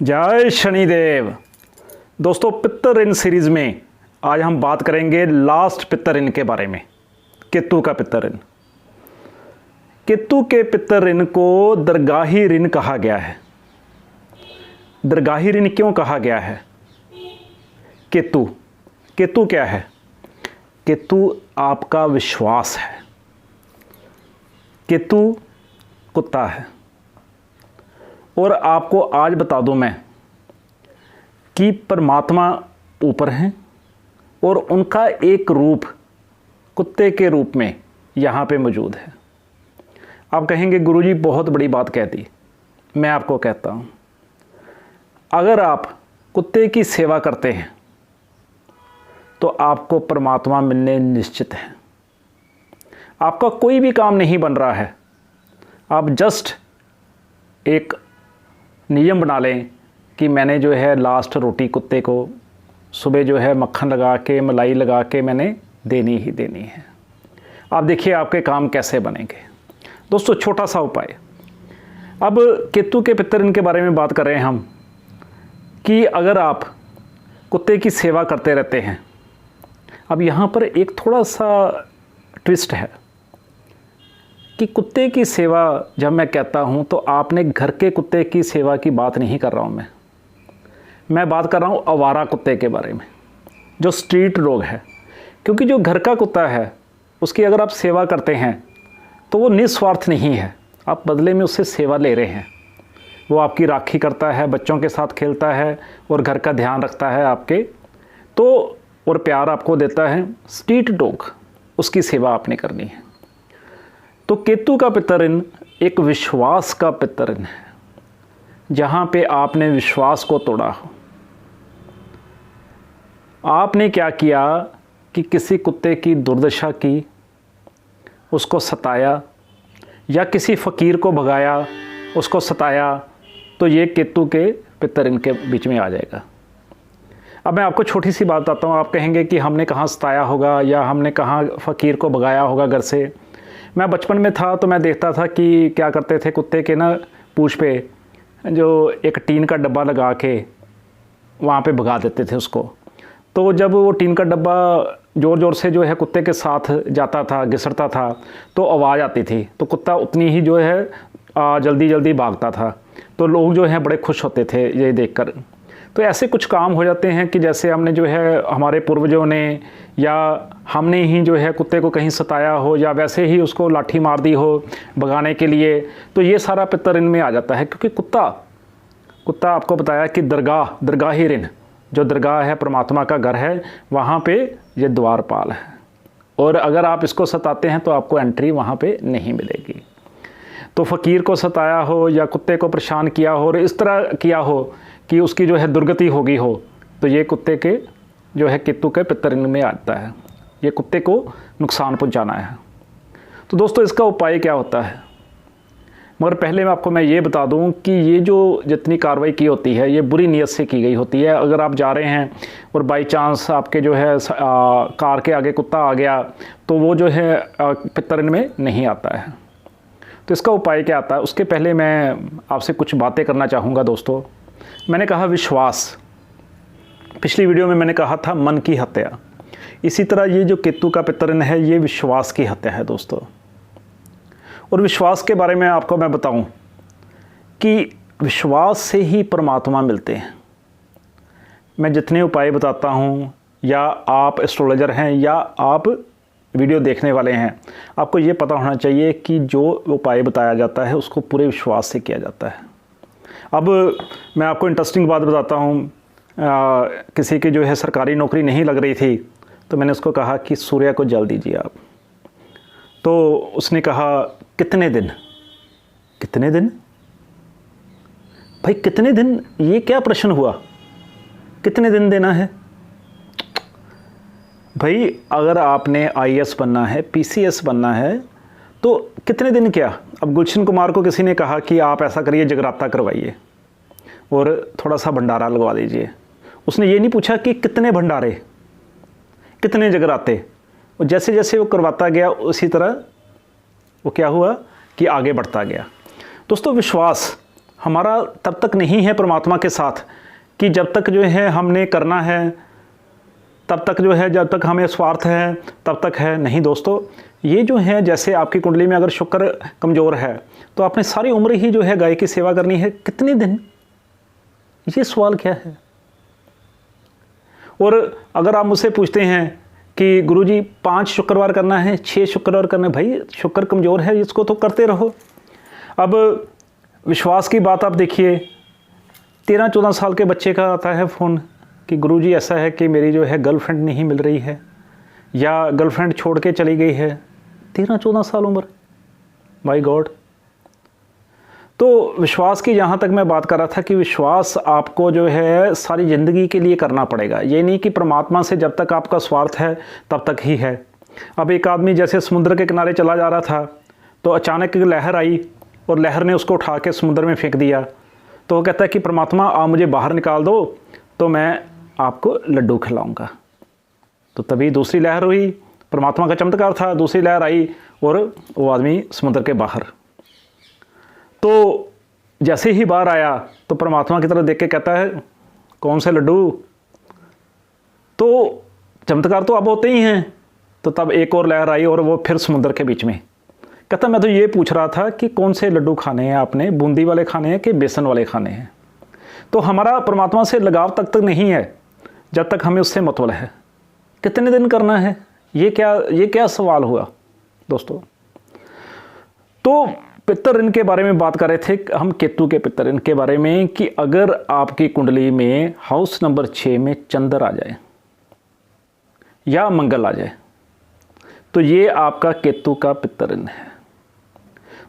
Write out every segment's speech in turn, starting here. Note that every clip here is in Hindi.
जय शनिदेव। दोस्तों, पित्तर ऋण सीरीज में आज हम बात करेंगे लास्ट पित्तर ऋण के बारे में, केतु का पित्तर ऋण। केतु के पित्तर ऋण को दरगाही ऋण कहा गया है। दरगाही ऋण क्यों कहा गया है? केतु क्या है? केतु आपका विश्वास है। केतु कुत्ता है। और आपको आज बता दूं मैं कि परमात्मा ऊपर हैं और उनका एक रूप कुत्ते के रूप में यहाँ पे मौजूद है। आप कहेंगे गुरुजी बहुत बड़ी बात कह दी। मैं आपको कहता हूँ, अगर आप कुत्ते की सेवा करते हैं तो आपको परमात्मा मिलने निश्चित है। आपका कोई भी काम नहीं बन रहा है, आप जस्ट एक नियम बना लें कि मैंने जो है लास्ट रोटी कुत्ते को सुबह जो है मक्खन लगा के मलाई लगा के मैंने देनी ही देनी है। आप देखिए आपके काम कैसे बनेंगे। दोस्तों, छोटा सा उपाय। अब केतु के पित्तर ऋण के बारे में बात कर रहे हैं हम कि अगर आप कुत्ते की सेवा करते रहते हैं। अब यहाँ पर एक थोड़ा सा ट्विस्ट है कि कुत्ते की सेवा जब मैं कहता हूँ तो आपने घर के कुत्ते की सेवा की बात नहीं कर रहा हूँ। मैं बात कर रहा हूँ आवारा कुत्ते के बारे में, जो स्ट्रीट डॉग है। क्योंकि जो घर का कुत्ता है उसकी अगर आप सेवा करते हैं तो वो निस्वार्थ नहीं है, आप बदले में उससे सेवा ले रहे हैं। वो आपकी राखी करता है, बच्चों के साथ खेलता है और घर का ध्यान रखता है आपके, तो और प्यार आपको देता है। स्ट्रीट डॉग, उसकी सेवा आपने करनी है। तो केतु का पित्तर ऋण एक विश्वास का पित्तर ऋण है, जहाँ पे आपने विश्वास को तोड़ा हो। आपने क्या किया कि किसी कुत्ते की दुर्दशा की, उसको सताया, या किसी फ़कीर को भगाया, उसको सताया, तो ये केतु के पित्तर ऋण के बीच में आ जाएगा। अब मैं आपको छोटी सी बात बताता हूँ। आप कहेंगे कि हमने कहाँ सताया होगा या हमने कहाँ फ़कीर को भगाया होगा घर से। मैं बचपन में था तो मैं देखता था कि क्या करते थे, कुत्ते के ना पूंछ पे जो एक टीन का डब्बा लगा के वहाँ पे भगा देते थे उसको। तो जब वो टीन का डब्बा ज़ोर ज़ोर से जो है कुत्ते के साथ जाता था, घिसटता था, तो आवाज़ आती थी, तो कुत्ता उतनी ही जो है जल्दी जल्दी भागता था। तो लोग जो हैं बड़े खुश होते थे ये देखकर। तो ऐसे कुछ काम हो जाते हैं कि जैसे हमने जो है हमारे पूर्वजों ने या हमने ही जो है कुत्ते को कहीं सताया हो या वैसे ही उसको लाठी मार दी हो भगाने के लिए, तो ये सारा पित्तर ऋण में आ जाता है। क्योंकि कुत्ता आपको बताया कि दरगाही ऋण, जो दरगाह है परमात्मा का घर है, वहाँ पे ये द्वारपाल है। और अगर आप इसको सताते हैं तो आपको एंट्री वहाँ पे नहीं मिलेगी। तो फ़कीर को सताया हो या कुत्ते को परेशान किया हो और इस तरह किया हो कि उसकी जो है दुर्गति हो गई हो, तो ये कुत्ते के जो है केतु के पित्तर ऋण में आता है। ये कुत्ते को नुकसान पहुंचाना है। तो दोस्तों, इसका उपाय क्या होता है? मगर पहले मैं ये बता दूं कि ये जो जितनी कार्रवाई की होती है ये बुरी नीयत से की गई होती है। अगर आप जा रहे हैं और बाई चांस आपके जो है कार के आगे कुत्ता आ गया तो वो जो है पित्तर ऋण में नहीं आता है। तो इसका उपाय क्या आता है, उसके पहले मैं आपसे कुछ बातें करना चाहूँगा। दोस्तों, मैंने कहा विश्वास, पिछली वीडियो में मैंने कहा था मन की हत्या। इसी तरह ये जो केतु का पित्तर ऋण है ये विश्वास की हत्या है दोस्तों। और विश्वास के बारे में आपको मैं बताऊं कि विश्वास से ही परमात्मा मिलते हैं। मैं जितने उपाय बताता हूं, या आप एस्ट्रोलॉजर हैं या आप वीडियो देखने वाले हैं, आपको ये पता होना चाहिए कि जो उपाय बताया जाता है उसको पूरे विश्वास से किया जाता है। अब मैं आपको इंटरेस्टिंग बात बताता हूँ। किसी की जो है सरकारी नौकरी नहीं लग रही थी, तो मैंने उसको कहा कि सूर्य को जल दीजिए आप। तो उसने कहा कितने दिन? भाई कितने दिन, ये क्या प्रश्न हुआ? कितने दिन देना है? भाई अगर आपने आईएएस बनना है, पीसीएस बनना है, तो कितने दिन क्या? अब गुलशन कुमार को किसी ने कहा कि आप ऐसा करिए, जगराता करवाइए और थोड़ा सा भंडारा लगवा दीजिए। उसने ये नहीं पूछा कि कितने भंडारे, कितने जगराते। और जैसे जैसे वो करवाता गया उसी तरह वो क्या हुआ कि आगे बढ़ता गया। दोस्तों, विश्वास हमारा तब तक नहीं है परमात्मा के साथ कि जब तक जो है हमने करना है, तब तक जो है, जब तक हमें स्वार्थ है तब तक है। नहीं दोस्तों, ये जो है, जैसे आपकी कुंडली में अगर शुक्र कमज़ोर है तो आपने सारी उम्र ही जो है गाय की सेवा करनी है। कितने दिन, ये सवाल क्या है। और अगर आप मुझसे पूछते हैं कि गुरुजी 5 शुक्रवार करना है, 6 शुक्रवार करना है, भाई शुक्र कमज़ोर है, इसको तो करते रहो। अब विश्वास की बात आप देखिए, 13-14 साल के बच्चे का आता है फ़ोन कि गुरुजी ऐसा है कि मेरी जो है गर्लफ्रेंड नहीं मिल रही है, या गर्लफ्रेंड छोड़ के चली गई है। 13-14 साल उम्र, माय गॉड। तो विश्वास की जहाँ तक मैं बात कर रहा था कि विश्वास आपको जो है सारी ज़िंदगी के लिए करना पड़ेगा। ये नहीं कि परमात्मा से जब तक आपका स्वार्थ है तब तक ही है। अब एक आदमी जैसे समुद्र के किनारे चला जा रहा था तो अचानक एक लहर आई और लहर ने उसको उठा के समुद्र में फेंक दिया। तो वो कहता है कि परमात्मा आप मुझे बाहर निकाल दो तो मैं आपको लड्डू खिलाऊंगा। तो तभी दूसरी लहर हुई, परमात्मा का चमत्कार था, दूसरी लहर आई और वो आदमी समुद्र के बाहर। तो जैसे ही बाहर आया तो परमात्मा की तरफ देख के कहता है कौन से लड्डू, तो चमत्कार तो अब होते ही हैं। तो तब एक और लहर आई और वो फिर समुद्र के बीच में। कहता मैं तो ये पूछ रहा था कि कौन से लड्डू खाने हैं आपने, बूंदी वाले खाने हैं कि बेसन वाले खाने हैं। तो हमारा परमात्मा से लगाव तक नहीं है जब तक हमें उससे मतलब है। कितने दिन करना है, ये क्या सवाल हुआ दोस्तों। तो पितर ऋण के बारे में बात कर रहे थे हम, केतु के पितर ऋण के बारे में, कि अगर आपकी कुंडली में हाउस नंबर 6 में चंद्र आ जाए या मंगल आ जाए तो ये आपका केतु का पितर ऋण है।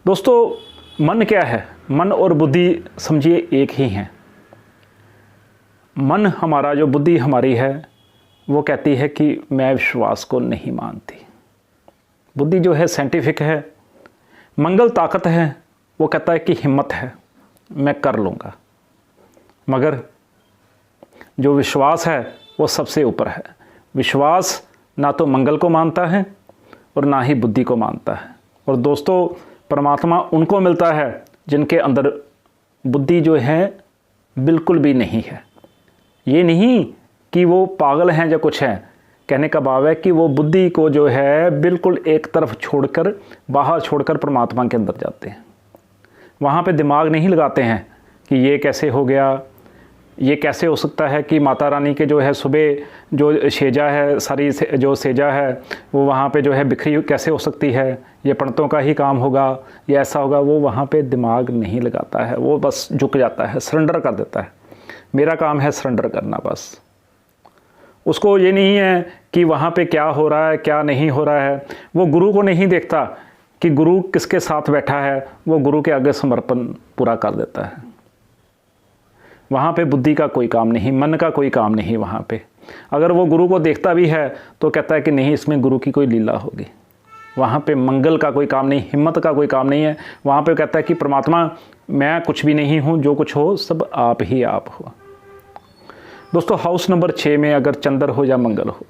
दोस्तों मन क्या है, मन और बुद्धि समझिए एक ही हैं। मन हमारा, जो बुद्धि हमारी है, वो कहती है कि मैं विश्वास को नहीं मानती। बुद्धि जो है साइंटिफिक है। मंगल ताकत है, वो कहता है कि हिम्मत है, मैं कर लूँगा। मगर जो विश्वास है वो सबसे ऊपर है। विश्वास ना तो मंगल को मानता है और ना ही बुद्धि को मानता है। और दोस्तों परमात्मा उनको मिलता है जिनके अंदर बुद्धि जो है बिल्कुल भी नहीं है। ये नहीं कि वो पागल हैं या कुछ हैं, कहने का भाव है कि वो बुद्धि को जो है बिल्कुल एक तरफ छोड़कर, बाहर छोड़कर परमात्मा के अंदर जाते हैं। वहाँ पे दिमाग नहीं लगाते हैं कि ये कैसे हो गया, ये कैसे हो सकता है कि माता रानी के जो है सुबह जो सेजा है, सारी जो सेजा है वो वहाँ पे जो है बिखरी कैसे हो सकती है, ये पंडितों का ही काम होगा, ये ऐसा होगा। वो वहाँ पे दिमाग नहीं लगाता है, वो बस झुक जाता है, सरेंडर कर देता है। मेरा काम है सरेंडर करना बस। उसको ये नहीं है कि वहाँ पे क्या हो रहा है क्या नहीं हो रहा है। वो गुरु को नहीं देखता कि गुरु किसके साथ बैठा है, वो गुरु के आगे समर्पण पूरा कर देता है। वहाँ पे बुद्धि का कोई काम नहीं, मन का कोई काम नहीं वहाँ पे। अगर वो गुरु को देखता भी है तो कहता है कि नहीं, इसमें गुरु की कोई लीला होगी। वहाँ पे मंगल का कोई काम नहीं, हिम्मत का कोई काम नहीं है। वहाँ पे कहता है कि परमात्मा मैं कुछ भी नहीं हूँ, जो कुछ हो सब आप ही आप हो। दोस्तों हाउस नंबर 6 में अगर चंद्र हो या मंगल हो,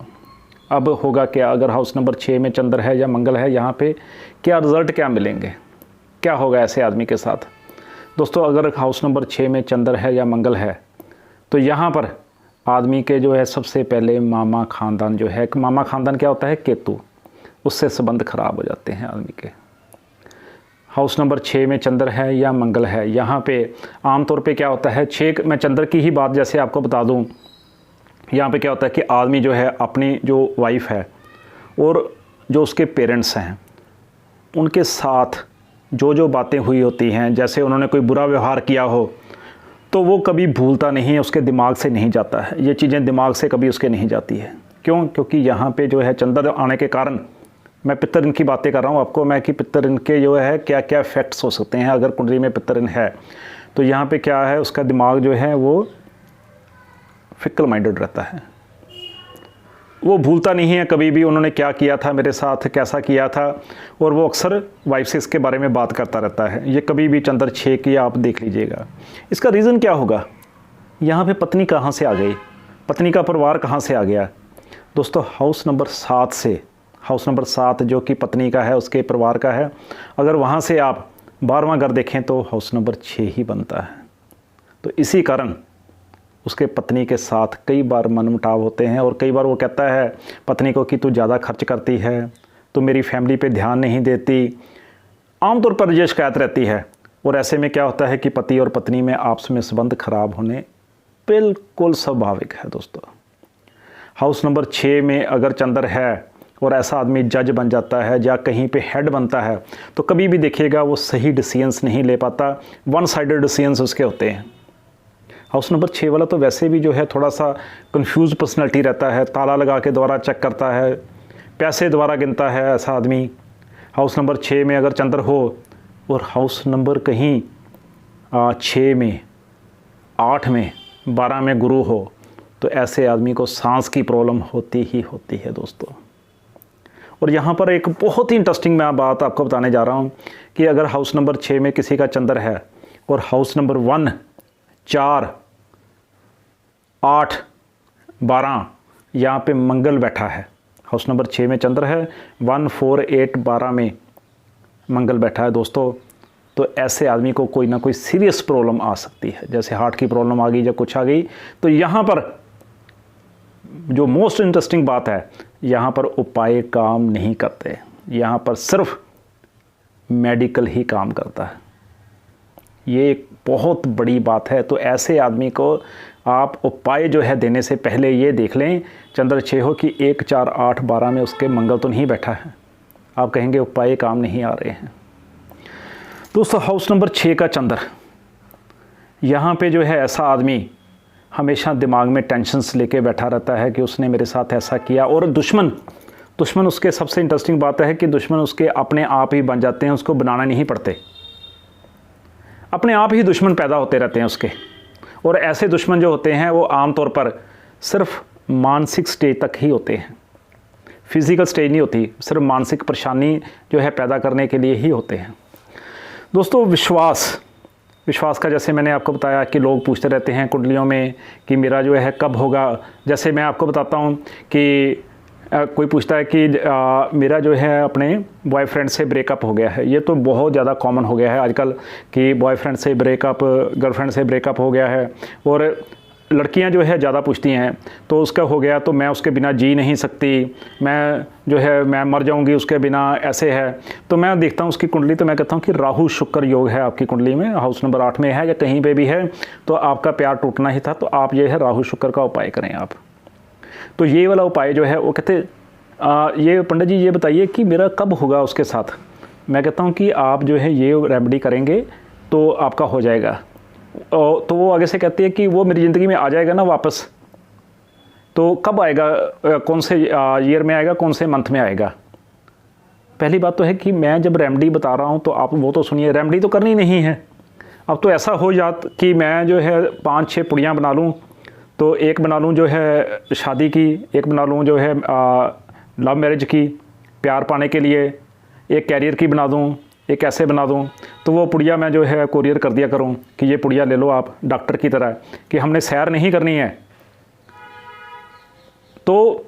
अब होगा क्या अगर हाउस नंबर 6 में चंद्र है या मंगल है, यहाँ पे क्या रिज़ल्ट क्या मिलेंगे, क्या होगा ऐसे आदमी के साथ। दोस्तों अगर हाउस नंबर 6 में चंद्र है या मंगल है तो यहाँ पर आदमी के जो है सबसे पहले मामा ख़ानदान जो है, मामा ख़ानदान क्या होता है, केतु, उससे संबंध खराब हो जाते हैं आदमी के। हाउस नंबर 6 में चंद्र है या मंगल है, यहाँ पे आमतौर पे क्या होता है, 6 में चंद्र की ही बात जैसे आपको बता दूँ, यहाँ पे क्या होता है कि आदमी जो है अपनी जो वाइफ है और जो उसके पेरेंट्स हैं उनके साथ जो बातें हुई होती हैं, जैसे उन्होंने कोई बुरा व्यवहार किया हो तो वो कभी भूलता नहीं है, उसके दिमाग से नहीं जाता है। ये चीज़ें दिमाग से कभी उसके नहीं जाती है। क्यों? क्योंकि यहाँ पे जो है चंद्र आने के कारण, मैं पितर ऋण की बातें कर रहा हूँ आपको मैं, कि पितर ऋण के जो है क्या क्या इफेक्ट्स हो सकते हैं अगर कुंडली में पितर ऋण है। तो यहाँ पे क्या है, उसका दिमाग जो है वो फिक्कल माइंडेड रहता है, वो भूलता नहीं है कभी भी उन्होंने क्या किया था मेरे साथ, कैसा किया था, और वो अक्सर वाइफ से इसके बारे में बात करता रहता है। ये कभी भी चंद्र 6 की आप देख लीजिएगा। इसका रीज़न क्या होगा, यहाँ पे पत्नी कहाँ से आ गई, पत्नी का परिवार कहाँ से आ गया। दोस्तों हाउस नंबर 7 से, हाउस नंबर 7 जो कि पत्नी का है, उसके परिवार का है, अगर वहाँ से आप 12वां घर देखें तो हाउस नंबर 6 ही बनता है। तो इसी कारण उसके पत्नी के साथ कई बार मनमुटाव होते हैं और कई बार वो कहता है पत्नी को कि तू ज़्यादा खर्च करती है, तो मेरी फैमिली पे ध्यान नहीं देती। आमतौर पर ये शिकायत रहती है और ऐसे में क्या होता है कि पति और पत्नी में आपस में संबंध खराब होने बिल्कुल स्वाभाविक है दोस्तों। हाउस नंबर 6 में अगर चंद्र है और ऐसा आदमी जज बन जाता है या कहीं पे हेड बनता है तो कभी भी देखिएगा वो सही डिसीजंस नहीं ले पाता, वन साइडेड डिसीजंस उसके होते हैं। हाउस नंबर 6 वाला तो वैसे भी जो है थोड़ा सा कंफ्यूज पर्सनैलिटी रहता है, ताला लगा के दोबारा चेक करता है, पैसे दोबारा गिनता है ऐसा आदमी। हाउस नंबर 6 में अगर चंद्र हो और हाउस नंबर कहीं 6 में, 8 में, 12 में गुरु हो तो ऐसे आदमी को सांस की प्रॉब्लम होती ही होती है दोस्तों। और यहाँ पर एक बहुत ही इंटरेस्टिंग मैं बात आपको बताने जा रहा हूँ कि अगर हाउस नंबर 6 में किसी का चंद्र है और हाउस नंबर 1, 4, 8, 12 यहाँ पे मंगल बैठा है, हाउस नंबर 6 में चंद्र है, 1, 4, 8, 12 में मंगल बैठा है दोस्तों, तो ऐसे आदमी को कोई ना कोई सीरियस प्रॉब्लम आ सकती है, जैसे हार्ट की प्रॉब्लम आ गई या कुछ आ गई। तो यहाँ पर जो मोस्ट इंटरेस्टिंग बात है, यहाँ पर उपाय काम नहीं करते, यहाँ पर सिर्फ मेडिकल ही काम करता है। ये एक बहुत बड़ी बात है। तो ऐसे आदमी को आप उपाय जो है देने से पहले ये देख लें चंद्र 6 हो कि 1, 4, 8, 12 में उसके मंगल तो नहीं बैठा है। आप कहेंगे उपाय काम नहीं आ रहे हैं। दोस्तों हाउस नंबर 6 का चंद्र, यहाँ पे जो है ऐसा आदमी हमेशा दिमाग में टेंशन्स लेके बैठा रहता है कि उसने मेरे साथ ऐसा किया। और दुश्मन उसके, सबसे इंटरेस्टिंग बात है कि दुश्मन उसके अपने आप ही बन जाते हैं, उसको बनाना नहीं पड़ते, अपने आप ही दुश्मन पैदा होते रहते हैं उसके। और ऐसे दुश्मन जो होते हैं वो आमतौर पर सिर्फ मानसिक स्टेज तक ही होते हैं, फिज़िकल स्टेज नहीं होती, सिर्फ मानसिक परेशानी जो है पैदा करने के लिए ही होते हैं। दोस्तों विश्वास का जैसे मैंने आपको बताया कि लोग पूछते रहते हैं कुंडलियों में कि मेरा जो है कब होगा। जैसे मैं आपको बताता हूँ कि कोई पूछता है कि मेरा जो है अपने बॉयफ्रेंड से ब्रेकअप हो गया है। ये तो बहुत ज़्यादा कॉमन हो गया है आजकल कि बॉयफ्रेंड से ब्रेकअप, गर्लफ्रेंड से ब्रेकअप हो गया है। और लड़कियां जो है ज़्यादा पूछती हैं तो उसका हो गया तो मैं उसके बिना जी नहीं सकती, मैं जो है मैं मर जाऊंगी उसके बिना, ऐसे है। तो मैं देखता हूँ उसकी कुंडली तो मैं कहता हूँ कि राहु शुक्र योग है आपकी कुंडली में, हाउस नंबर 8 में है या कहीं पे भी है, तो आपका प्यार टूटना ही था। तो आप ये है राहु शुक्र का उपाय करें आप। तो ये वाला उपाय जो है वो कहते ये पंडित जी ये बताइए कि मेरा कब होगा उसके साथ। मैं कहता हूँ कि आप जो है ये रेमेडी करेंगे तो आपका हो जाएगा। तो वो आगे से कहती है कि वो मेरी ज़िंदगी में आ जाएगा ना वापस, तो कब आएगा, कौन से ईयर में आएगा, कौन से मंथ में आएगा। पहली बात तो है कि मैं जब रेमेडी बता रहा हूँ तो आप वो तो सुनिए, रेमेडी तो करनी नहीं है। अब तो ऐसा हो जात कि मैं जो है 5-6 पुड़ियाँ बना लूँ, तो एक बना लूँ जो है शादी की, एक बना लूँ जो है लव मैरिज की प्यार पाने के लिए, एक कैरियर की बना दूँ, एक ऐसे बना दूँ। तो वो पुड़िया मैं जो है कोरियर कर दिया करूँ कि ये पुड़िया ले लो आप, डॉक्टर की तरह कि हमने सैर नहीं करनी है। तो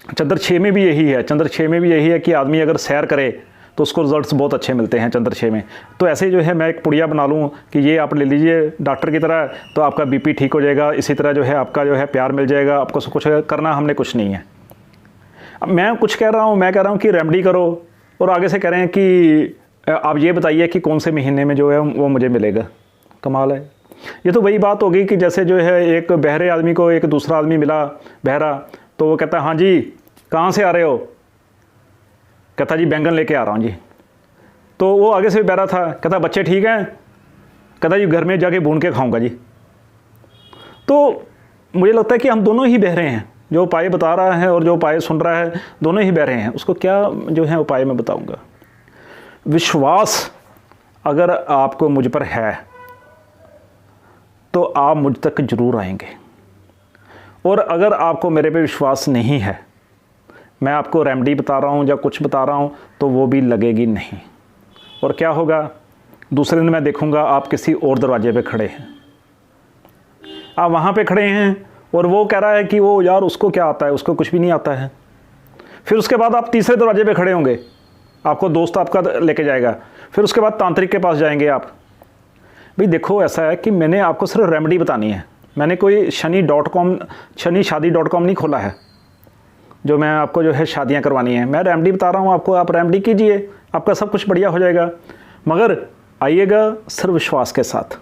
चंद्र 6 में भी यही है, चंद्र 6 में भी यही है कि आदमी अगर सैर करे तो उसको रिजल्ट्स बहुत अच्छे मिलते हैं चंद्र 6 में। तो ऐसे जो है मैं एक पुड़िया बना लूँ कि ये आप ले लीजिए डॉक्टर की तरह, तो आपका बीपी ठीक हो जाएगा, इसी तरह जो है आपका जो है प्यार मिल जाएगा, आपको कुछ करना हमने कुछ नहीं है। अब मैं कुछ कह रहा हूँ, मैं कह रहा हूँ कि रेमेडी करो और आगे से कह रहे हैं कि आप ये बताइए कि कौन से महीने में जो है वो मुझे मिलेगा। कमाल है। ये तो वही बात होगी कि जैसे जो है एक बहरे आदमी को एक दूसरा आदमी मिला बहरा, तो वो कहता है हाँ जी कहाँ से आ रहे हो, कहता जी बैंगन लेके आ रहा हूँ जी। तो वो आगे से बहरा था, कहता बच्चे ठीक हैं, कहता जी घर में जाके भून के खाऊंगा जी। तो मुझे लगता है कि हम दोनों ही बहरे हैं, जो उपाय बता रहा है और जो उपाय सुन रहा है, दोनों ही बहरे हैं। उसको क्या जो है उपाय मैं बताऊंगा। विश्वास अगर आपको मुझ पर है तो आप मुझ तक जरूर आएंगे, और अगर आपको मेरे पे विश्वास नहीं है, मैं आपको रेमेडी बता रहा हूँ या कुछ बता रहा हूँ, तो वो भी लगेगी नहीं। और क्या होगा, दूसरे दिन मैं देखूँगा आप किसी और दरवाजे पे खड़े हैं, आप वहाँ पे खड़े हैं और वो कह रहा है कि वो यार उसको क्या आता है, उसको कुछ भी नहीं आता है। फिर उसके बाद आप तीसरे दरवाजे पे खड़े होंगे, आपको दोस्त आपका लेके जाएगा, फिर उसके बाद तांत्रिक के पास जाएंगे आप। भाई देखो ऐसा है कि मैंने आपको सिर्फ रेमेडी बतानी है, मैंने कोई शनीशादी.com नहीं खोला है जो मैं आपको जो है शादियां करवानी है। मैं रेमेडी बता रहा हूँ आपको, आप रेमेडी कीजिए, आपका सब कुछ बढ़िया हो जाएगा। मगर आइएगा सिर्फ विश्वास के साथ।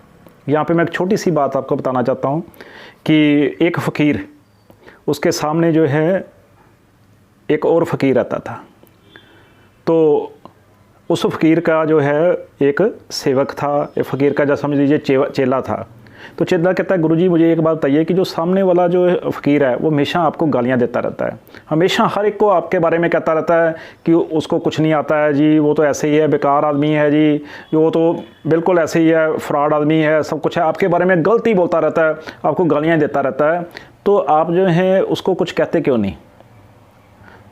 यहाँ पे मैं एक छोटी सी बात आपको बताना चाहता हूँ कि एक फ़कीर, उसके सामने जो है एक और फ़कीर रहता था। तो उस फ़कीर का जो है एक सेवक था, एक फ़कीर का जो समझ लीजिए चेला था। तो चेला कहता है, गुरुजी मुझे एक बात बताइए कि जो सामने वाला जो फ़कीर है वो हमेशा आपको गालियाँ देता रहता है, हमेशा हर एक को आपके बारे में कहता रहता है कि उसको कुछ नहीं आता है जी, वो तो ऐसे ही है, बेकार आदमी है जी, वो तो बिल्कुल ऐसे ही है, फ्रॉड आदमी है, सब कुछ है, आपके बारे में गलती बोलता रहता है, आपको गालियाँ देता रहता है। तो आप जो है उसको कुछ कहते क्यों नहीं?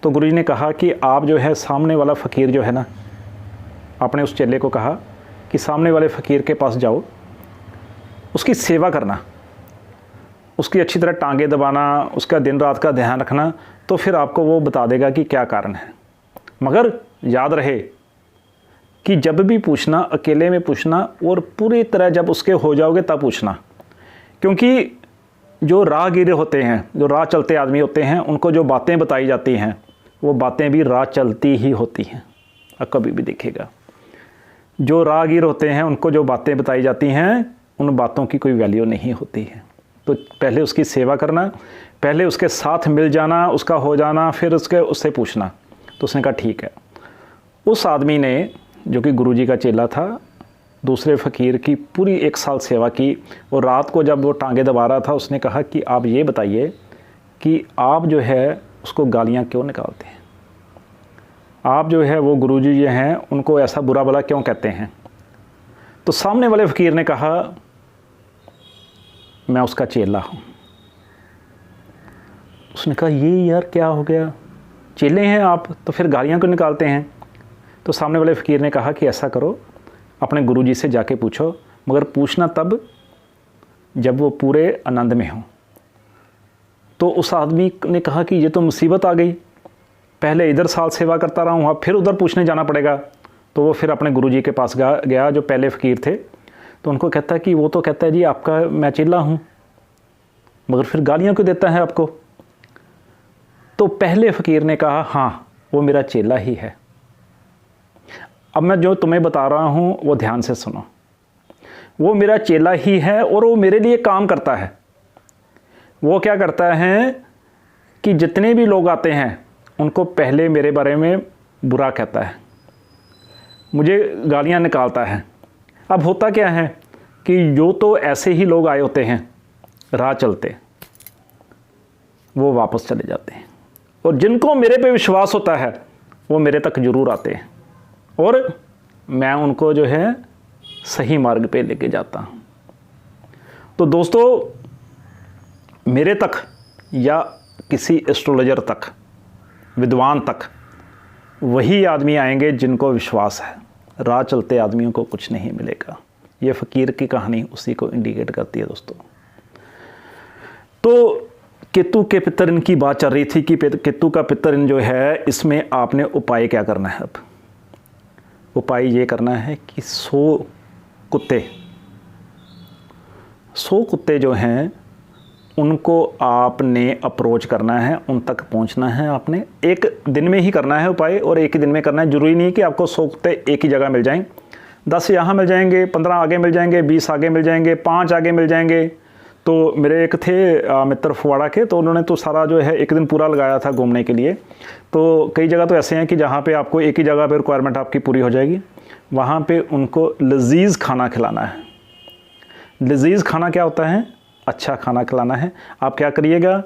तो गुरुजी ने कहा कि आप जो है सामने वाला फ़कीर जो है ना, आपने उस चेले को कहा कि सामने वाले फ़कीर के पास जाओ, उसकी सेवा करना, उसकी अच्छी तरह टांगे दबाना, उसका दिन रात का ध्यान रखना, तो फिर आपको वो बता देगा कि क्या कारण है। मगर याद रहे कि जब भी पूछना अकेले में पूछना, और पूरी तरह जब उसके हो जाओगे तब पूछना। क्योंकि जो राहगीर होते हैं, जो राह चलते आदमी होते हैं, उनको जो बातें बताई जाती हैं वो बातें भी राह चलती ही होती हैं। अब कभी भी देखिएगा, जो राहगीर होते हैं उनको जो बातें बताई जाती हैं उन बातों की कोई वैल्यू नहीं होती है। तो पहले उसकी सेवा करना, पहले उसके साथ मिल जाना, उसका हो जाना, फिर उससे पूछना। तो उसने कहा ठीक है। उस आदमी ने, जो कि गुरुजी का चेला था, दूसरे फ़कीर की पूरी 1 साल सेवा की। और रात को जब वो टांगे दबा रहा था, उसने कहा कि आप ये बताइए कि आप जो है उसको गालियाँ क्यों निकालते हैं, आप जो है वो गुरुजी जो हैं उनको ऐसा बुरा भला क्यों कहते हैं? तो सामने वाले फ़कीर ने कहा, मैं उसका चेला हूँ। उसने कहा ये यार क्या हो गया, चेले हैं आप तो फिर गालियाँ क्यों निकालते हैं? तो सामने वाले फ़कीर ने कहा कि ऐसा करो, अपने गुरुजी से जाके पूछो, मगर पूछना तब जब वो पूरे आनंद में हो। तो उस आदमी ने कहा कि ये तो मुसीबत आ गई, पहले इधर साल सेवा करता रहा हूँ, अब फिर उधर पूछने जाना पड़ेगा। तो वो फिर अपने गुरुजी के पास गया जो पहले फ़कीर थे। तो उनको कहता है कि वो तो कहता है जी आपका मैं चेला हूँ, मगर फिर गालियाँ क्यों देता है आपको? तो पहले फ़कीर ने कहा हाँ वो मेरा चेला ही है। अब मैं जो तुम्हें बता रहा हूँ वो ध्यान से सुनो। वो मेरा चेला ही है और वो मेरे लिए काम करता है। वो क्या करता है कि जितने भी लोग आते हैं उनको पहले मेरे बारे में बुरा कहता है, मुझे गालियाँ निकालता है। अब होता क्या है कि जो तो ऐसे ही लोग आए होते हैं राह चलते, वो वापस चले जाते हैं, और जिनको मेरे पे विश्वास होता है वो मेरे तक ज़रूर आते हैं, और मैं उनको जो है सही मार्ग पे लेके जाता हूँ। तो दोस्तों, मेरे तक या किसी एस्ट्रोलॉजर तक, विद्वान तक वही आदमी आएंगे जिनको विश्वास है। राह चलते आदमियों को कुछ नहीं मिलेगा। ये फ़कीर की कहानी उसी को इंडिकेट करती है दोस्तों। तो केतु के पितर इन की बात चल रही थी कि केतु का पितर इन जो है, इसमें आपने उपाय क्या करना है? अब उपाय ये करना है कि 100 कुत्ते जो हैं उनको आपने अप्रोच करना है, उन तक पहुंचना है। आपने एक दिन में ही करना है उपाय, और एक ही दिन में करना है। ज़रूरी नहीं कि आपको 100 कुत्ते एक ही जगह मिल जाएं। 10 यहाँ मिल जाएंगे, 15 आगे मिल जाएंगे, 20 आगे मिल जाएंगे, 5 आगे मिल जाएंगे। तो मेरे एक थे मित्र फुवाड़ा के, तो उन्होंने तो सारा जो है एक दिन पूरा लगाया था घूमने के लिए। तो कई जगह तो ऐसे हैं कि जहाँ पे आपको एक ही जगह पे रिक्वायरमेंट आपकी पूरी हो जाएगी, वहाँ पे उनको लजीज़ खाना खिलाना है। लजीज़ खाना क्या होता है? अच्छा खाना खिलाना है। आप क्या करिएगा,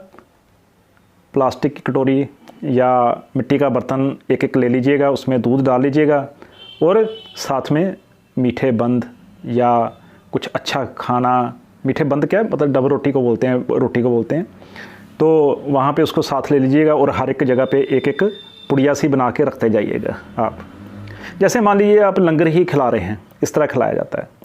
प्लास्टिक की कटोरी या मिट्टी का बर्तन एक एक ले लीजिएगा, उसमें दूध डाल लीजिएगा, और साथ में मीठे बंद या कुछ अच्छा खाना, मीठे बंद क्या है मतलब डबल रोटी को बोलते हैं, तो वहाँ पे उसको साथ ले लीजिएगा, और हर एक जगह पे एक एक पुड़िया सी बना के रखते जाइएगा। आप जैसे मान लीजिए आप लंगर ही खिला रहे हैं, इस तरह खिलाया जाता है।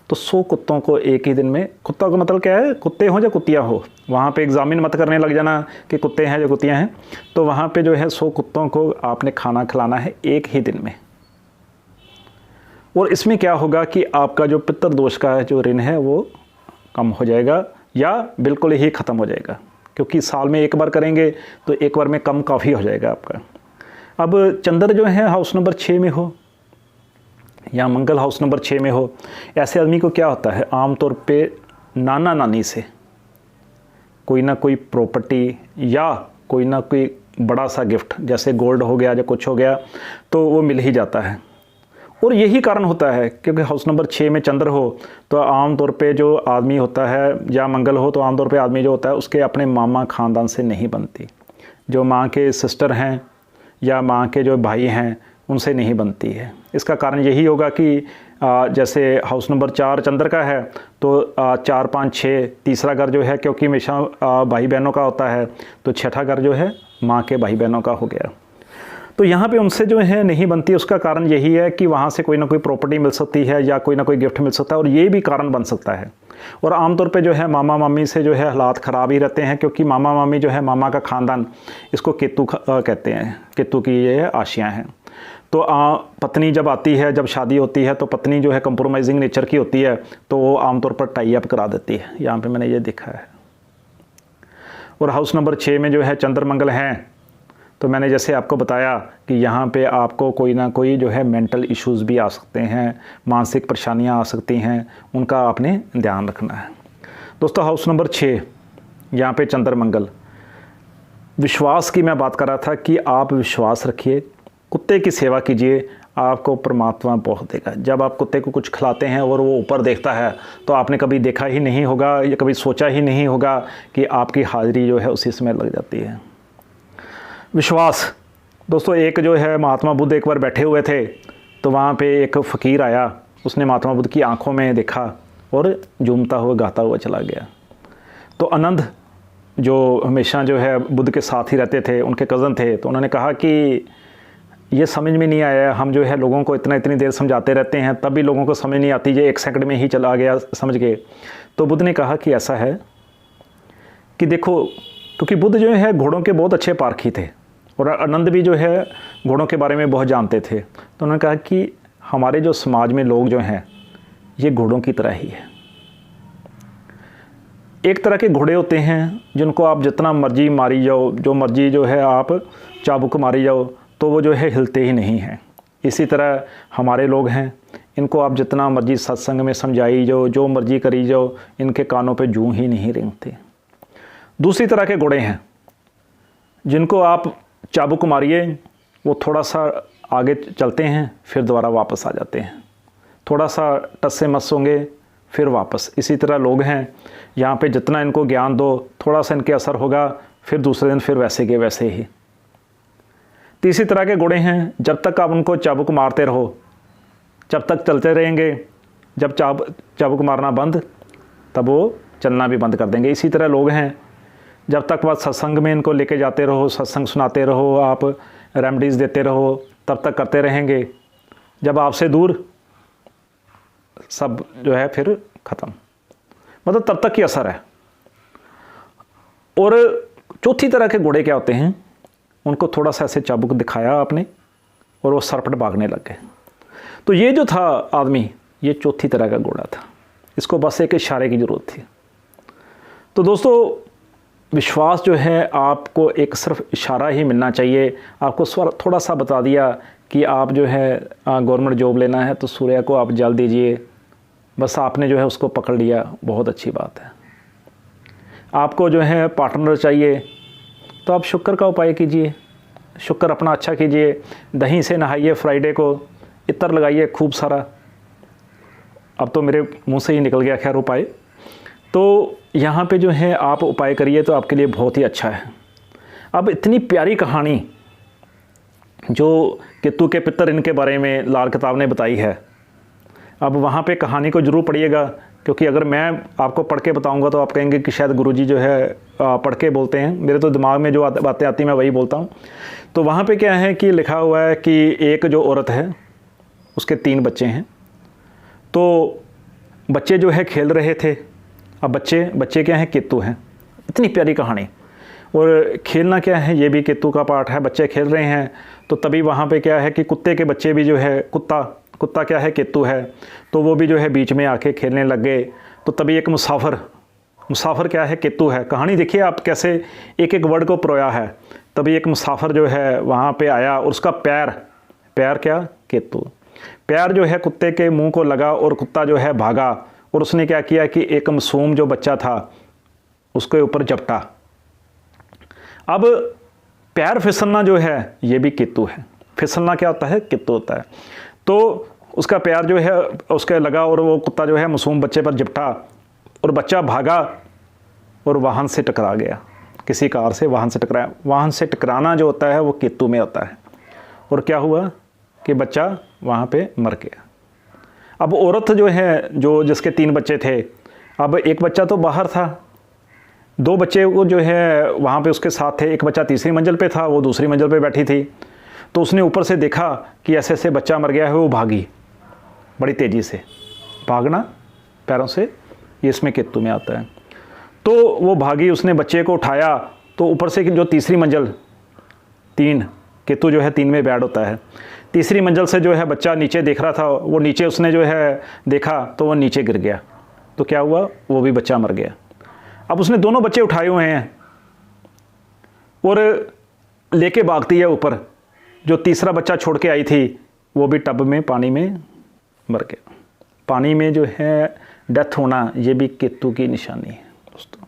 तो 100 कुत्तों को एक ही दिन में, कुत्ता का मतलब क्या है, कुत्ते हो या कुत्तियाँ हो, वहाँ पे एग्जामिन मत करने लग जाना कि कुत्ते हैं या कुत्तियाँ हैं। तो वहाँ पे जो है 100 कुत्तों को आपने खाना खिलाना है एक ही दिन में। और इसमें क्या होगा कि आपका जो पितृदोष का जो ऋण है वो कम हो जाएगा या बिल्कुल ही ख़त्म हो जाएगा, क्योंकि साल में एक बार करेंगे तो एक बार में कम काफ़ी हो जाएगा आपका। अब चंद्र जो है हाउस नंबर 6 में हो या मंगल हाउस नंबर 6 में हो, ऐसे आदमी को क्या होता है, आमतौर पे नाना नानी से कोई ना कोई प्रॉपर्टी या कोई ना कोई बड़ा सा गिफ्ट, जैसे गोल्ड हो गया या कुछ हो गया, तो वो मिल ही जाता है। और यही कारण होता है क्योंकि हाउस नंबर 6 में चंद्र हो तो आमतौर पे जो आदमी होता है या मंगल हो तो आमतौर पे आदमी जो होता है उसके अपने मामा ख़ानदान से नहीं बनती, जो माँ के सिस्टर हैं या माँ के जो भाई हैं उनसे नहीं बनती है। इसका कारण यही होगा कि जैसे हाउस नंबर 4 चंद्र का है तो 4, 5, 6 तीसरा घर जो है, क्योंकि हमेशा भाई बहनों का होता है, तो छठा घर जो है माँ के भाई बहनों का हो गया। तो यहाँ पे उनसे जो है नहीं बनती, उसका कारण यही है कि वहाँ से कोई ना कोई प्रॉपर्टी मिल सकती है या कोई ना कोई गिफ्ट मिल सकता है, और ये भी कारण बन सकता है। और आमतौर पे जो है मामा मामी से जो है हालात ख़राब ही रहते हैं, क्योंकि मामा मामी जो है मामा का ख़ानदान, इसको केतु कहते हैं, केतु की ये आशियाँ हैं। तो पत्नी जब आती है, जब शादी होती है तो पत्नी जो है कंप्रोमाइजिंग नेचर की होती है, तो वो आमतौर पर टाई अप करा देती है। यहाँ पे मैंने ये देखा है। और हाउस नंबर 6 में जो है चंद्र मंगल हैं, तो मैंने जैसे आपको बताया कि यहाँ पे आपको कोई ना कोई जो है मेंटल इश्यूज़ भी आ सकते हैं, मानसिक परेशानियाँ आ सकती हैं, उनका आपने ध्यान रखना है। दोस्तों हाउस नंबर 6 यहाँ पे चंद्र मंगल, विश्वास की मैं बात कर रहा था कि आप विश्वास रखिए, कुत्ते की सेवा कीजिए, आपको परमात्मा बहुत देगा। जब आप कुत्ते को कुछ खिलाते हैं और वो ऊपर देखता है तो आपने कभी देखा ही नहीं होगा या कभी सोचा ही नहीं होगा कि आपकी हाज़िरी जो है उसी समय लग जाती है। विश्वास दोस्तों, एक जो है महात्मा बुद्ध एक बार बैठे हुए थे तो वहाँ पे एक फ़कीर आया, उसने महात्मा बुद्ध की आंखों में देखा और झूमता हुआ गाता हुआ चला गया। तो आनंद जो हमेशा जो है बुद्ध के साथ ही रहते थे, उनके कज़न थे, तो उन्होंने कहा कि ये समझ में नहीं आया, हम जो है लोगों को इतनी देर समझाते रहते हैं तब भी लोगों को समझ नहीं आती, ये 1 सेकंड में ही चला गया समझ के। तो बुद्ध ने कहा कि ऐसा है कि देखो, क्योंकि बुद्ध जो है घोड़ों के बहुत अच्छे पारखी थे और आनंद भी जो है घोड़ों के बारे में बहुत जानते थे। तो उन्होंने कहा कि हमारे जो समाज में लोग जो हैं ये घोड़ों की तरह ही है। एक तरह के घोड़े होते हैं जिनको आप जितना मर्जी मारी जाओ, जो मर्जी जो है आप चाबुक मारी जाओ, तो वो जो है हिलते ही नहीं हैं। इसी तरह हमारे लोग हैं, इनको आप जितना मर्जी सत्संग में समझाई जाओ, जो मर्जी करी जाओ, इनके कानों पे जूं ही नहीं रेंगते। दूसरी तरह के घोड़े हैं जिनको आप चाबुक मारिए, वो थोड़ा सा आगे चलते हैं फिर दोबारा वापस आ जाते हैं, थोड़ा सा टस से मस होंगे फिर वापस। इसी तरह लोग हैं, यहाँ पे जितना इनको ज्ञान दो थोड़ा सा इनके असर होगा, फिर दूसरे दिन फिर वैसे के वैसे ही। तीसरी तरह के घोड़े हैं, जब तक आप उनको चाबुक मारते रहो जब तक चलते रहेंगे, जब चाबुक मारना बंद तब वो चलना भी बंद कर देंगे। इसी तरह लोग हैं, जब तक वह सत्संग में इनको लेके जाते रहो, सत्संग सुनाते रहो, आप रेमडीज़ देते रहो, तब तक करते रहेंगे। जब आपसे दूर सब जो है फिर ख़त्म, मतलब तब तक ही असर है। और चौथी तरह के घोड़े क्या होते हैं, उनको थोड़ा सा ऐसे चाबुक दिखाया आपने और वो सरपट भागने लग गए। तो ये जो था आदमी, ये चौथी तरह का घोड़ा था, इसको बस एक इशारे की ज़रूरत थी। तो दोस्तों विश्वास जो है आपको एक सिर्फ इशारा ही मिलना चाहिए। आपको थोड़ा सा बता दिया कि आप जो है गवर्नमेंट जॉब लेना है तो सूर्य को आप जल दीजिए, बस आपने जो है उसको पकड़ लिया, बहुत अच्छी बात है। आपको जो है पार्टनर चाहिए तो आप शुक्र का उपाय कीजिए, शुक्र अपना अच्छा कीजिए, दही से नहाइए, फ्राइडे को इत्र लगाइए खूब सारा। अब तो मेरे मुंह से ही निकल गया खैर उपाय। तो यहाँ पे जो है आप उपाय करिए तो आपके लिए बहुत ही अच्छा है। अब इतनी प्यारी कहानी जो केतु के पितर इनके बारे में लाल किताब ने बताई है, अब वहाँ पे कहानी को ज़रूर पढ़िएगा, क्योंकि अगर मैं आपको पढ़ के बताऊँगा तो आप कहेंगे कि शायद गुरुजी जो है पढ़ के बोलते हैं, मेरे तो दिमाग में जो बातें आती हैं मैं वही बोलता हूँ। तो वहाँ पे क्या है कि लिखा हुआ है कि एक जो औरत है उसके 3 बच्चे हैं, तो बच्चे जो है खेल रहे थे। अब बच्चे क्या हैं, केतु हैं। इतनी प्यारी कहानी, और खेलना क्या है ये भी केतु का पार्ट है। बच्चे खेल रहे हैं तो तभी वहाँ पे क्या है कि कुत्ते के बच्चे भी जो है, कुत्ता कुत्ता क्या है, केतु है, तो वो भी जो है बीच में आके खेलने लग गए। तो तभी एक मुसाफिर क्या है, केतु है। कहानी देखिए आप कैसे एक एक वर्ड को परोया है। तभी एक मुसाफिर जो है वहाँ पे आया और उसका पैर क्या, केतु, पैर जो है कुत्ते के मुंह को लगा और कुत्ता जो है भागा और उसने क्या किया कि एक मासूम जो बच्चा था उसके ऊपर झपटा। अब पैर फिसलना जो है ये भी केतु है। फिसलना क्या होता है, केतु होता है। तो उसका पैर जो है उसके लगा और वो कुत्ता जो है मासूम बच्चे पर झपटा और बच्चा भागा और वाहन से टकरा गया, किसी कार से वाहन से टकराया। वाहन से टकराना जो होता है वो केतु में होता है। और क्या हुआ कि बच्चा वहाँ पे मर गया। अब औरत जो है जो जिसके 3 बच्चे थे, अब एक बच्चा तो बाहर था, 2 बच्चे वो जो है वहाँ पे उसके साथ थे। एक बच्चा तीसरी मंजिल पे था, वो दूसरी मंजिल पे बैठी थी। तो उसने ऊपर से देखा कि ऐसे ऐसे बच्चा मर गया है। वो भागी बड़ी तेज़ी से, भागना पैरों से ये इसमें केतु में आता है। तो वो भागी, उसने बच्चे को उठाया तो ऊपर से जो तीसरी मंजिल, 3 केतु जो है 3 में बैड होता है, तीसरी मंजिल से जो है बच्चा नीचे देख रहा था, वो नीचे उसने जो है देखा तो वो नीचे गिर गया। तो क्या हुआ, वो भी बच्चा मर गया। अब उसने दोनों बच्चे उठाए हुए हैं और लेके भागती है ऊपर। जो तीसरा बच्चा छोड़ के आई थी वो भी टब में पानी में मर गया। पानी में जो है डेथ होना ये भी केतु की निशानी है दोस्तों।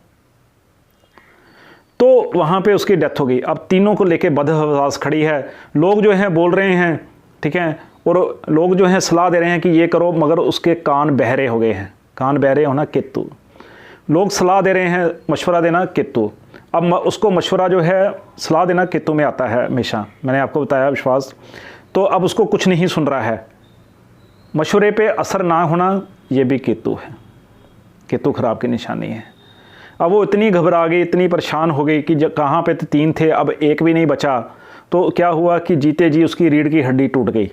तो वहाँ पे उसकी डेथ हो गई। अब तीनों को लेके बदहवास खड़ी है। लोग जो हैं बोल रहे हैं, ठीक है, और लोग जो हैं सलाह दे रहे हैं कि ये करो, मगर उसके कान बहरे हो गए हैं। कान बहरे होना केतु। लोग सलाह दे रहे हैं, मशवरा देना केतु। अब उसको मशवरा जो है सलाह देना केतु में आता है हमेशा, मैंने आपको बताया विश्वास। तो अब उसको कुछ नहीं सुन रहा है, मशवरे पे असर ना होना ये भी केतु है। केतु खराब की निशानी है। अब वो इतनी घबरा गई, इतनी परेशान हो गई कि कहाँ पे तो 3 थे, अब एक भी नहीं बचा। तो क्या हुआ कि जीते जी उसकी रीढ़ की हड्डी टूट गई।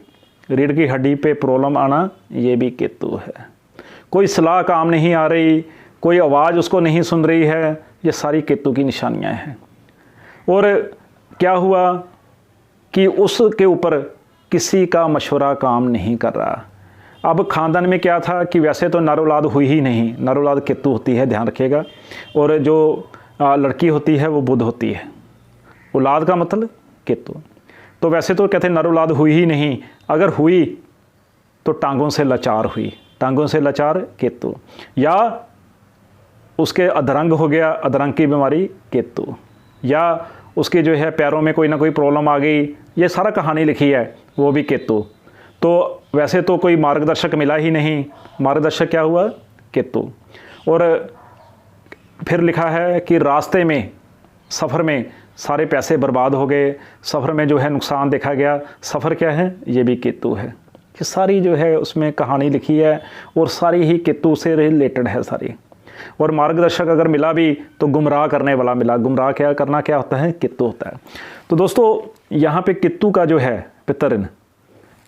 रीढ़ की हड्डी पे प्रॉब्लम आना ये भी केतु है। कोई सलाह काम नहीं आ रही, कोई आवाज़ उसको नहीं सुन रही है, ये सारी केतु की निशानियां हैं। और क्या हुआ कि उसके ऊपर किसी का मशवरा काम नहीं कर रहा। अब ख़ानदान में क्या था कि वैसे तो नर औलाद हुई ही नहीं, नर औलाद केतु होती है, ध्यान रखिएगा। और जो लड़की होती है वो बुध होती है। औलाद का मतलब केतु। तो वैसे तो कहते नर औलाद हुई ही नहीं, अगर हुई तो टांगों से लाचार हुई, टांगों से लाचार केतु। या उसके अधरंग हो गया, अधरंग की बीमारी केतु। या उसके जो है पैरों में कोई ना कोई प्रॉब्लम आ गई, ये सारा कहानी लिखी है, वो भी केतु। तो वैसे तो कोई मार्गदर्शक मिला ही नहीं, मार्गदर्शक क्या हुआ, केतु। और फिर लिखा है कि रास्ते में, सफ़र में सारे पैसे बर्बाद हो गए, सफ़र में जो है नुकसान देखा गया। सफ़र क्या है, ये भी केतु है। ये सारी जो है उसमें कहानी लिखी है और सारी ही केतु से रिलेटेड है सारी। और मार्गदर्शक अगर मिला भी तो गुमराह करने वाला मिला। गुमराह क्या करना क्या होता है, केतु होता है। तो दोस्तों यहाँ पे केतु का जो है पितृ,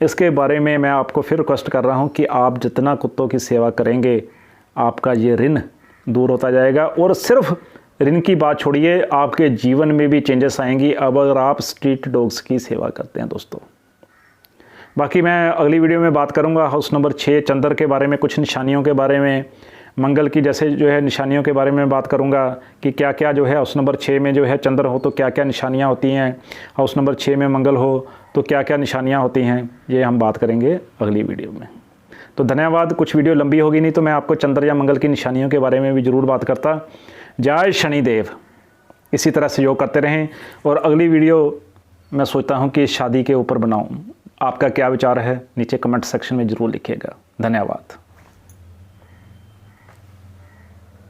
इसके बारे में मैं आपको फिर रिक्वेस्ट कर रहा हूँ कि आप जितना कुत्तों की सेवा करेंगे आपका ये ऋण दूर होता जाएगा। और सिर्फ ऋण की बात छोड़िए, आपके जीवन में भी चेंजेस आएंगी अब अगर आप स्ट्रीट डॉग्स की सेवा करते हैं दोस्तों। बाकी मैं अगली वीडियो में बात करूंगा हाउस नंबर 6 चंद्र के बारे में, कुछ निशानियों के बारे में, मंगल की जैसे जो है निशानियों के बारे में बात करूंगा कि क्या क्या जो है हाउस नंबर 6 में जो है चंद्र हो तो क्या क्या निशानियां होती हैं, हाउस नंबर 6 में मंगल हो तो क्या क्या निशानियां होती हैं, ये हम बात करेंगे अगली वीडियो में। तो धन्यवाद। कुछ वीडियो लंबी होगी नहीं तो मैं आपको चंद्र या मंगल की निशानियों के बारे में भी ज़रूर बात करता। जय शनिदेव। इसी तरह सहयोग करते रहें। और अगली वीडियो मैं सोचता हूँ कि शादी के ऊपर बनाऊँ। आपका क्या विचार है नीचे कमेंट सेक्शन में ज़रूर लिखिएगा। धन्यवाद।